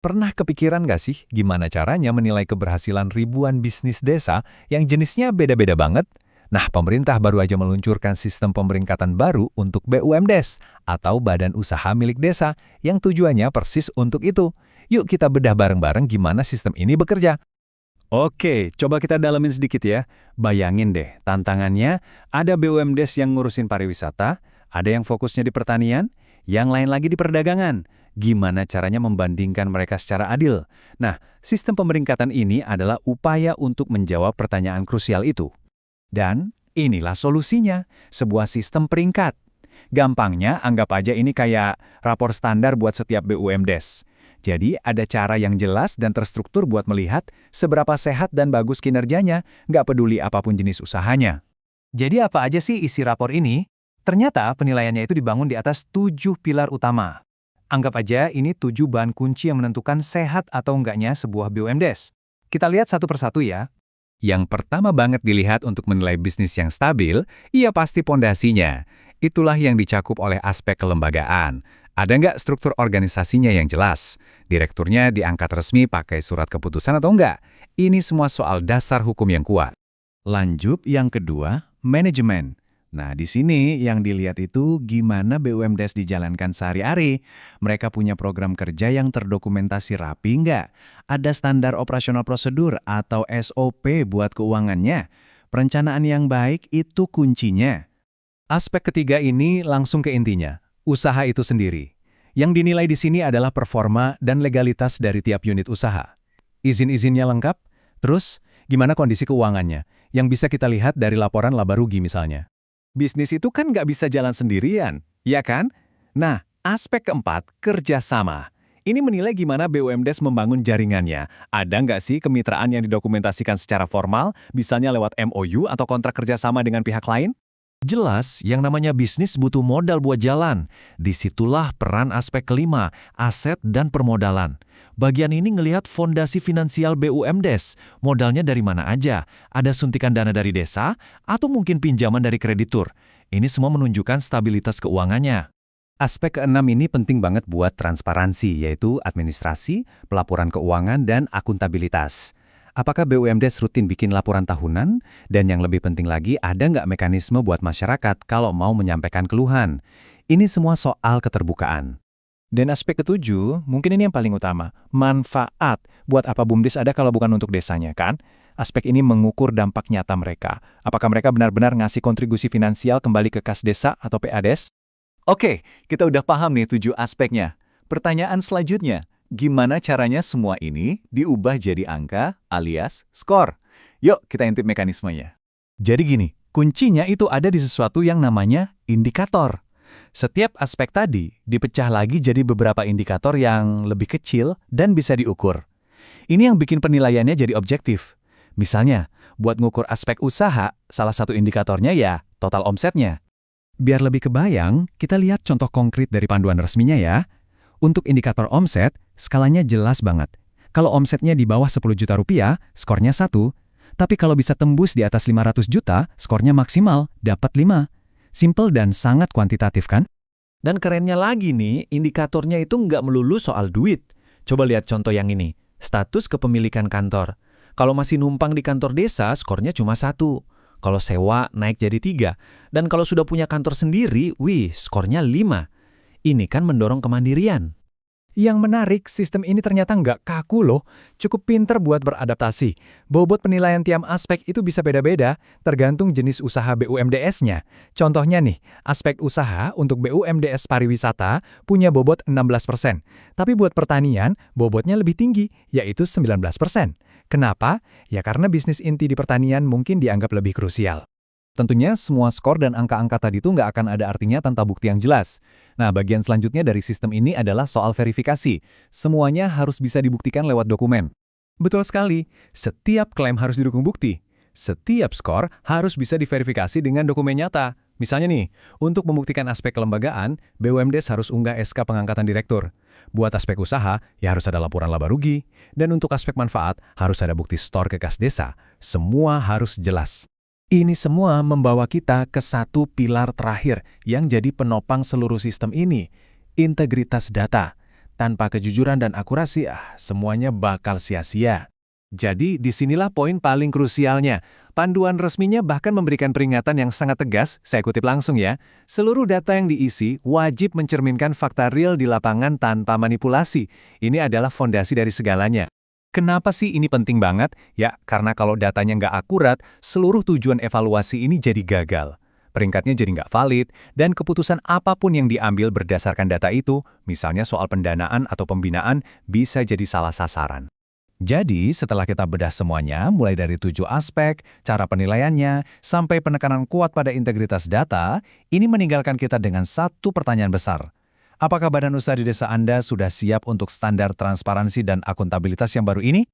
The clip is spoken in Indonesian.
Pernah kepikiran nggak sih gimana caranya menilai keberhasilan ribuan bisnis desa yang jenisnya beda-beda banget? Nah, pemerintah baru aja meluncurkan sistem pemeringkatan baru untuk BUMDes atau Badan Usaha Milik Desa yang tujuannya persis untuk itu. Yuk kita bedah bareng-bareng gimana sistem ini bekerja. Oke, coba kita dalamin sedikit ya. Bayangin deh, tantangannya ada BUMDes yang ngurusin pariwisata, ada yang fokusnya di pertanian, yang lain lagi di perdagangan. Gimana caranya membandingkan mereka secara adil? Nah, sistem pemeringkatan ini adalah upaya untuk menjawab pertanyaan krusial itu. Dan inilah solusinya, sebuah sistem peringkat. Gampangnya, anggap aja ini kayak rapor standar buat setiap BUMDes. Jadi, ada cara yang jelas dan terstruktur buat melihat seberapa sehat dan bagus kinerjanya, nggak peduli apapun jenis usahanya. Jadi apa aja sih isi rapor ini? Ternyata penilaiannya itu dibangun di atas 7 pilar utama. Anggap aja ini 7 bahan kunci yang menentukan sehat atau enggaknya sebuah BUMDes. Kita lihat satu persatu ya. Yang pertama banget dilihat untuk menilai bisnis yang stabil, ia pasti pondasinya. Itulah yang dicakup oleh aspek kelembagaan. Ada nggak struktur organisasinya yang jelas? Direkturnya diangkat resmi pakai surat keputusan atau enggak? Ini semua soal dasar hukum yang kuat. Lanjut yang kedua, manajemen. Nah, di sini yang dilihat itu gimana BUMDes dijalankan sehari-hari. Mereka punya program kerja yang terdokumentasi rapi nggak? Ada standar operasional prosedur atau SOP buat keuangannya? Perencanaan yang baik itu kuncinya. Aspek ketiga ini langsung ke intinya, usaha itu sendiri. Yang dinilai di sini adalah performa dan legalitas dari tiap unit usaha. Izin-izinnya lengkap, terus gimana kondisi keuangannya, yang bisa kita lihat dari laporan laba rugi misalnya. Bisnis itu kan nggak bisa jalan sendirian, ya kan? Nah, aspek keempat, kerjasama. Ini menilai gimana BUMDes membangun jaringannya. Ada nggak sih kemitraan yang didokumentasikan secara formal, misalnya lewat MOU atau kontrak kerjasama dengan pihak lain? Jelas, yang namanya bisnis butuh modal buat jalan. Disitulah peran aspek kelima, aset dan permodalan. Bagian ini ngelihat fondasi finansial BUMDes. Modalnya dari mana aja? Ada suntikan dana dari desa? Atau mungkin pinjaman dari kreditur? Ini semua menunjukkan stabilitas keuangannya. Aspek keenam ini penting banget buat transparansi, yaitu administrasi, pelaporan keuangan, dan akuntabilitas. Apakah BUMDes rutin bikin laporan tahunan? Dan yang lebih penting lagi, ada nggak mekanisme buat masyarakat kalau mau menyampaikan keluhan? Ini semua soal keterbukaan. Dan aspek ketujuh, mungkin ini yang paling utama, manfaat. Buat apa BUMDes ada kalau bukan untuk desanya, kan? Aspek ini mengukur dampak nyata mereka. Apakah mereka benar-benar ngasih kontribusi finansial kembali ke kas desa atau PADes? Oke, kita udah paham nih 7 aspeknya. Pertanyaan selanjutnya, gimana caranya semua ini diubah jadi angka alias skor? Yuk kita intip mekanismenya. Jadi gini, kuncinya itu ada di sesuatu yang namanya indikator. Setiap aspek tadi dipecah lagi jadi beberapa indikator yang lebih kecil dan bisa diukur. Ini yang bikin penilaiannya jadi objektif. Misalnya, buat ngukur aspek usaha, salah satu indikatornya ya total omsetnya. Biar lebih kebayang, kita lihat contoh konkret dari panduan resminya ya. Untuk indikator omset, skalanya jelas banget. Kalau omsetnya di bawah 10 juta rupiah, skornya 1. Tapi kalau bisa tembus di atas 500 juta, skornya maksimal, dapat 5. Simple dan sangat kuantitatif kan? Dan kerennya lagi nih, indikatornya itu nggak melulu soal duit. Coba lihat contoh yang ini, status kepemilikan kantor. Kalau masih numpang di kantor desa, skornya cuma 1. Kalau sewa, naik jadi 3. Dan kalau sudah punya kantor sendiri, skornya 5. Ini kan mendorong kemandirian. Yang menarik, sistem ini ternyata nggak kaku loh, cukup pinter buat beradaptasi. Bobot penilaian tiap aspek itu bisa beda-beda, tergantung jenis usaha BUMDes-nya. Contohnya nih, aspek usaha untuk BUMDes pariwisata punya bobot 16%. Tapi buat pertanian, bobotnya lebih tinggi, yaitu 19%. Kenapa? Ya karena bisnis inti di pertanian mungkin dianggap lebih krusial. Tentunya semua skor dan angka-angka tadi itu nggak akan ada artinya tanpa bukti yang jelas. Nah, bagian selanjutnya dari sistem ini adalah soal verifikasi. Semuanya harus bisa dibuktikan lewat dokumen. Betul sekali, setiap klaim harus didukung bukti. Setiap skor harus bisa diverifikasi dengan dokumen nyata. Misalnya nih, untuk membuktikan aspek kelembagaan, BUMDes harus unggah SK pengangkatan direktur. Buat aspek usaha, ya harus ada laporan laba rugi. Dan untuk aspek manfaat, harus ada bukti store ke kas desa. Semua harus jelas. Ini semua membawa kita ke satu pilar terakhir yang jadi penopang seluruh sistem ini, integritas data. Tanpa kejujuran dan akurasi, semuanya bakal sia-sia. Jadi, disinilah poin paling krusialnya. Panduan resminya bahkan memberikan peringatan yang sangat tegas, saya kutip langsung ya. Seluruh data yang diisi wajib mencerminkan fakta real di lapangan tanpa manipulasi. Ini adalah fondasi dari segalanya. Kenapa sih ini penting banget? Ya, karena kalau datanya nggak akurat, seluruh tujuan evaluasi ini jadi gagal. Peringkatnya jadi nggak valid, dan keputusan apapun yang diambil berdasarkan data itu, misalnya soal pendanaan atau pembinaan, bisa jadi salah sasaran. Jadi, setelah kita bedah semuanya, mulai dari 7 aspek, cara penilaiannya, sampai penekanan kuat pada integritas data, ini meninggalkan kita dengan satu pertanyaan besar. Apakah badan usaha di desa Anda sudah siap untuk standar transparansi dan akuntabilitas yang baru ini?